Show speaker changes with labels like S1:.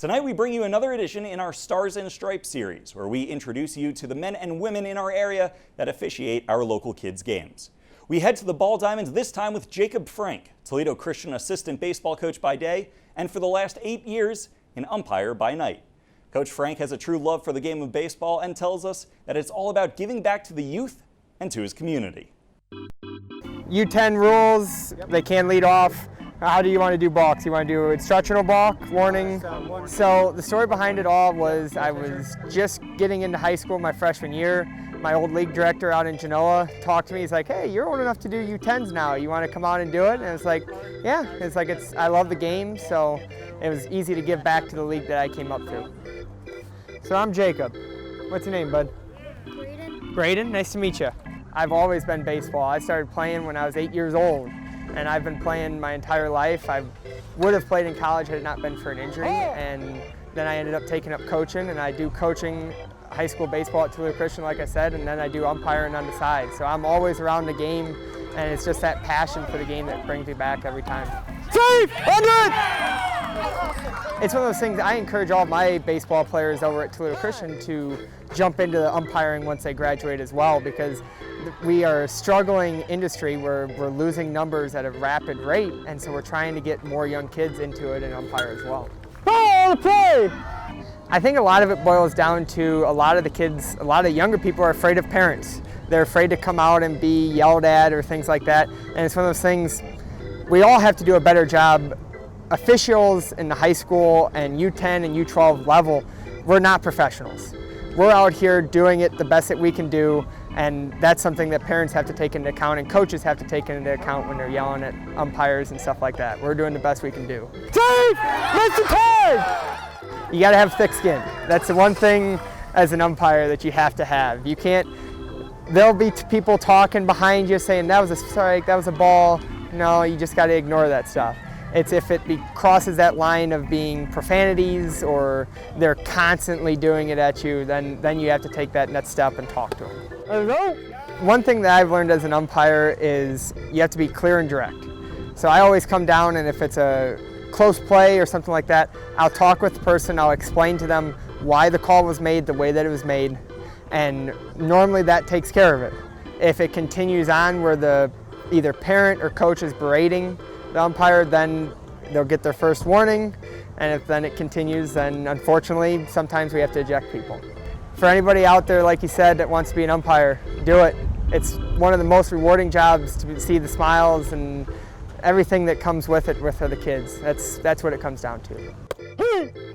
S1: Tonight we bring you another edition in our Stars and Stripes series, where we introduce you to the men and women in our area that officiate our local kids' games. We head to the Ball Diamonds this time with Jacob Frank, Toledo Christian assistant baseball coach by day, and for the last 8 years, an umpire by night. Coach Frank has a true love for the game of baseball and tells us that it's all about giving back to the youth and to his community.
S2: U10 rules, they can lead off. How do you want to do balks? You want to do instructional balk, warning? So the story behind it all was I was just getting into high school my freshman year. My old league director out in Genoa talked to me. He's like, hey, you're old enough to do U10s now. You want to come out and do it? And it's like, yeah. It's like, I love the game, so it was easy to give back to the league that I came up through. So I'm Jacob. What's your name, bud?
S3: Braden.
S2: Braden, nice to meet you. I've always been baseball. I started playing when I was 8 years old, and I've been playing my entire life. I would have played in college had it not been for an injury, and then I ended up taking up coaching, and I do coaching high school baseball at Toledo Christian, like I said, and then I do umpiring on the side. So I'm always around the game, and it's just that passion for the game that brings me back every time. Safe! 100! It's one of those things, I encourage all my baseball players over at Toledo Christian to jump into the umpiring once they graduate as well, because we are a struggling industry where we're losing numbers at a rapid rate, and so we're trying to get more young kids into it and umpire as well. Ball to play! I think a lot of it boils down to a lot of the kids, a lot of younger people are afraid of parents. They're afraid to come out and be yelled at or things like that, and it's one of those things, we all have to do a better job. Officials in the high school and U10 and U12 level, we're not professionals. We're out here doing it the best that we can do, and that's something that parents have to take into account and coaches have to take into account when they're yelling at umpires and stuff like that. We're doing the best we can do. Safe! Mr. Tag! You gotta have thick skin. That's the one thing as an umpire that you have to have. You can't, there'll be people talking behind you saying that was a strike, that was a ball. No, you just gotta ignore that stuff. It's if it crosses that line of being profanities or they're constantly doing it at you, then you have to take that next step and talk to them. Hello? One thing that I've learned as an umpire is you have to be clear and direct. So I always come down, and if it's a close play or something like that, I'll talk with the person, I'll explain to them why the call was made the way that it was made, and normally that takes care of it. If it continues on where the either parent or coach is berating the umpire, then they'll get their first warning, and if then it continues, then unfortunately sometimes we have to eject people. For anybody out there, like you said, that wants to be an umpire, do it. It's one of the most rewarding jobs to see the smiles and everything that comes with it with the kids. That's what it comes down to.